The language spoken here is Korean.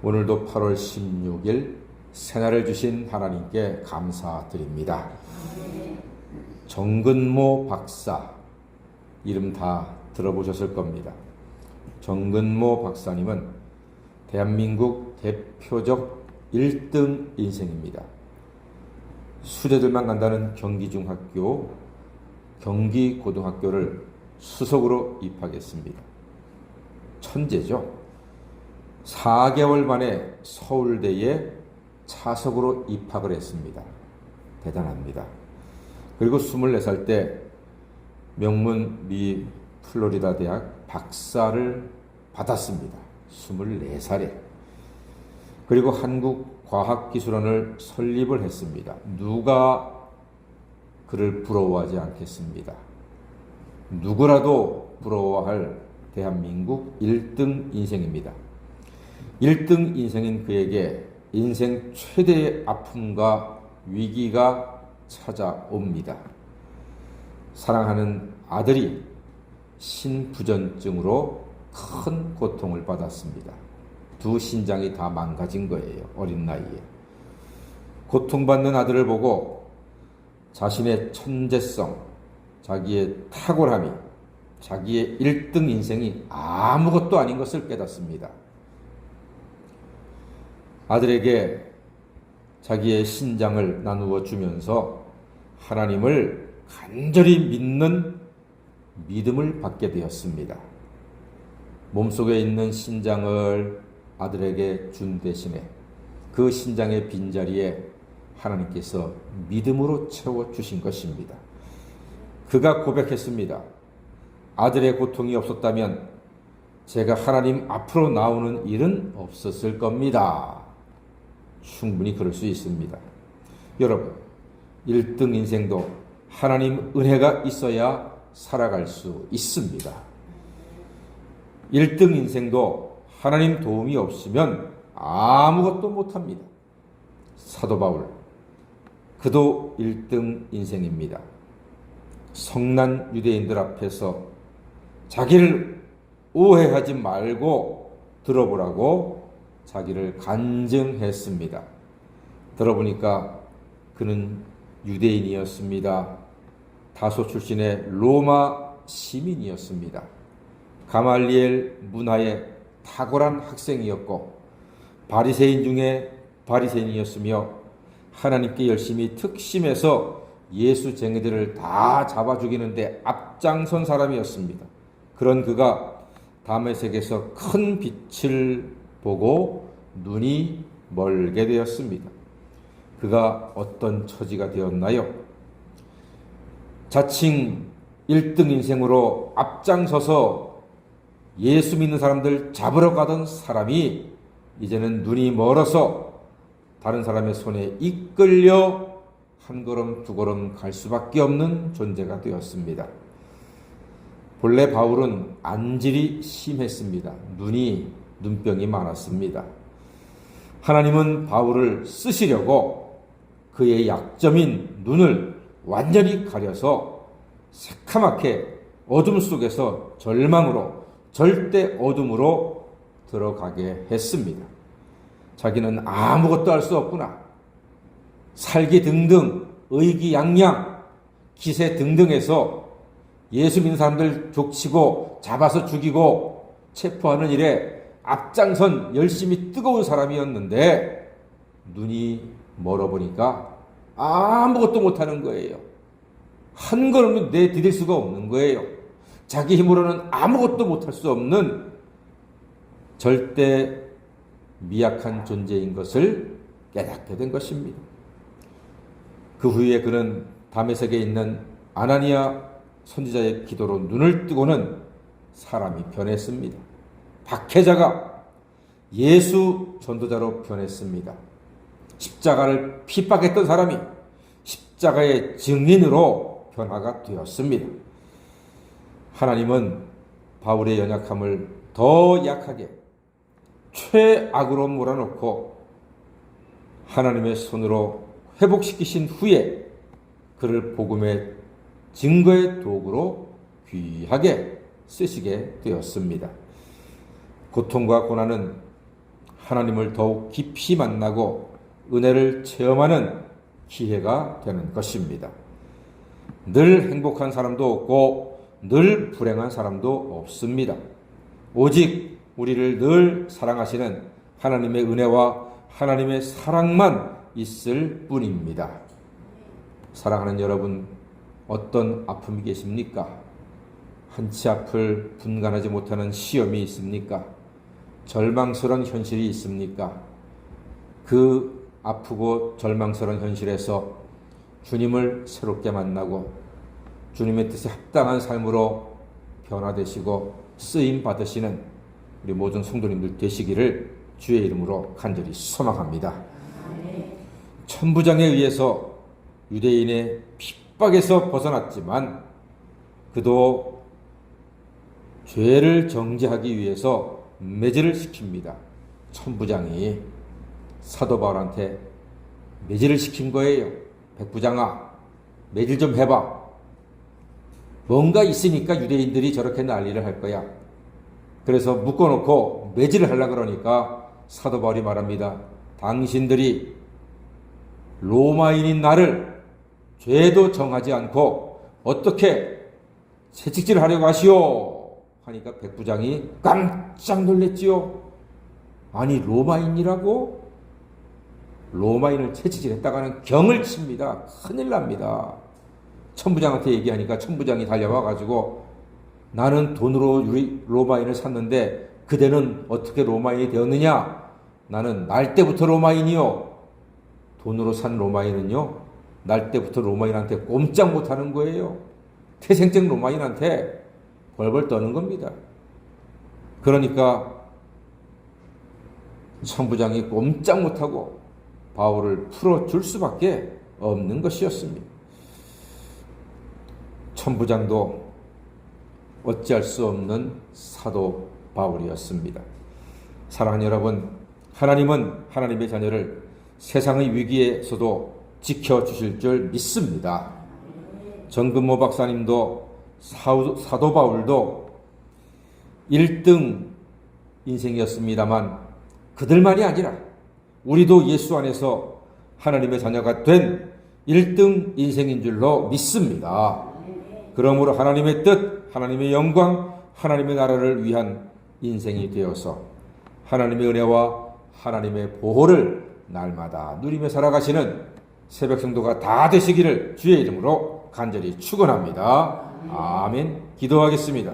오늘도 8월 16일 새날을 주신 하나님께 감사드립니다. 정근모 박사 이름 다 들어보셨을 겁니다. 정근모 박사님은 대한민국 대표적 1등 인생입니다. 수재들만 간다는 경기중학교, 경기고등학교를 수석으로 입학했습니다. 천재죠. 4개월 만에 서울대에 차석으로 입학을 했습니다. 대단합니다. 그리고 24살 때 명문 미 플로리다 대학 박사를 받았습니다. 24살에. 그리고 한국과학기술원을 설립을 했습니다. 누가 그를 부러워하지 않겠습니다. 누구라도 부러워할 대한민국 1등 인생입니다. 1등 인생인 그에게 인생 최대의 아픔과 위기가 찾아옵니다. 사랑하는 아들이 신부전증으로 큰 고통을 받았습니다. 두 신장이 다 망가진 거예요. 어린 나이에. 고통받는 아들을 보고 자신의 천재성, 자기의 탁월함이, 자기의 1등 인생이 아무것도 아닌 것을 깨닫습니다. 아들에게 자기의 신장을 나누어 주면서 하나님을 간절히 믿는 믿음을 받게 되었습니다. 몸속에 있는 신장을 아들에게 준 대신에 그 신장의 빈자리에 하나님께서 믿음으로 채워주신 것입니다. 그가 고백했습니다. 아들의 고통이 없었다면 제가 하나님 앞으로 나오는 일은 없었을 겁니다. 충분히 그럴 수 있습니다. 여러분, 1등 인생도 하나님 은혜가 있어야 살아갈 수 있습니다. 1등 인생도 하나님 도움이 없으면 아무것도 못합니다. 사도 바울, 그도 1등 인생입니다. 성난 유대인들 앞에서 자기를 오해하지 말고 들어보라고 자기를 간증했습니다. 들어보니까 그는 유대인이었습니다. 다소 출신의 로마 시민이었습니다. 가말리엘 문화에 탁월한 학생이었고 바리새인 중에 바리새인이었으며 하나님께 열심히 특심해서 예수 쟁이들을 다 잡아 죽이는데 앞장선 사람이었습니다. 그런 그가 다메섹에서 큰 빛을 보고 눈이 멀게 되었습니다. 그가 어떤 처지가 되었나요? 자칭 1등 인생으로 앞장서서 예수 믿는 사람들 잡으러 가던 사람이 이제는 눈이 멀어서 다른 사람의 손에 이끌려 한 걸음 두 걸음 갈 수밖에 없는 존재가 되었습니다. 본래 바울은 안질이 심했습니다. 눈병이 많았습니다. 하나님은 바울을 쓰시려고 그의 약점인 눈을 완전히 가려서 새카맣게 어둠 속에서 절망으로, 절대 어둠으로 들어가게 했습니다. 자기는 아무것도 할 수 없구나. 살기 등등, 의기양양, 기세 등등해서 예수 믿는 사람들 족치고 잡아서 죽이고 체포하는 일에 앞장선 열심히 뜨거운 사람이었는데 눈이 멀어보니까 아무것도 못하는 거예요. 한 걸음도 내디딜 수가 없는 거예요. 자기 힘으로는 아무것도 못할 수 없는 절대 미약한 존재인 것을 깨닫게 된 것입니다. 그 후에 그는 다메섹에 있는 아나니아 선지자의 기도로 눈을 뜨고는 사람이 변했습니다. 박해자가 예수 전도자로 변했습니다. 십자가를 핍박했던 사람이 십자가의 증인으로 변화가 되었습니다. 하나님은 바울의 연약함을 더 약하게 최악으로 몰아넣고 하나님의 손으로 회복시키신 후에 그를 복음의 증거의 도구로 귀하게 쓰시게 되었습니다. 고통과 고난은 하나님을 더욱 깊이 만나고 은혜를 체험하는 기회가 되는 것입니다. 늘 행복한 사람도 없고 늘 불행한 사람도 없습니다. 오직 우리를 늘 사랑하시는 하나님의 은혜와 하나님의 사랑만 있을 뿐입니다. 사랑하는 여러분, 어떤 아픔이 계십니까? 한치 앞을 분간하지 못하는 시험이 있습니까? 절망스러운 현실이 있습니까? 그 아프고 절망스러운 현실에서 주님을 새롭게 만나고 주님의 뜻에 합당한 삶으로 변화되시고 쓰임 받으시는 우리 모든 성도님들 되시기를 주의 이름으로 간절히 소망합니다. 천부장에 의해서 유대인의 핍박에서 벗어났지만 그도 죄를 정죄하기 위해서 매질을 시킵니다. 천부장이 사도 바울한테 매질을 시킨 거예요. 백부장아, 매질 좀 해봐. 뭔가 있으니까 유대인들이 저렇게 난리를 할 거야. 그래서 묶어놓고 매질을 하려고 그러니까 사도 바울이 말합니다. 당신들이 로마인인 나를 죄도 정하지 않고 어떻게 채찍질 하려고 하시오? 하니까 백부장이 깜짝 놀랬지요. 아니, 로마인이라고? 로마인을 채찍질했다가는 경을 칩니다. 큰일 납니다. 천부장한테 얘기하니까 천부장이 달려와가지고 나는 돈으로 로마인을 샀는데 그대는 어떻게 로마인이 되었느냐? 나는 날 때부터 로마인이요. 돈으로 산 로마인은요, 날 때부터 로마인한테 꼼짝 못하는 거예요. 태생적 로마인한테 벌벌 떠는 겁니다. 그러니까 천부장이 꼼짝 못하고 바울을 풀어줄 수밖에 없는 것이었습니다. 천부장도 어찌할 수 없는 사도 바울이었습니다. 사랑하는 여러분, 하나님은 하나님의 자녀를 세상의 위기에서도 지켜주실 줄 믿습니다. 정근모 박사님도 사도 바울도 1등 인생이었습니다만 그들만이 아니라 우리도 예수 안에서 하나님의 자녀가 된 1등 인생인 줄로 믿습니다. 그러므로 하나님의 뜻, 하나님의 영광, 하나님의 나라를 위한 인생이 되어서 하나님의 은혜와 하나님의 보호를 날마다 누리며 살아가시는 새벽 성도가 다 되시기를 주의 이름으로 간절히 축원합니다. 아멘. 기도하겠습니다.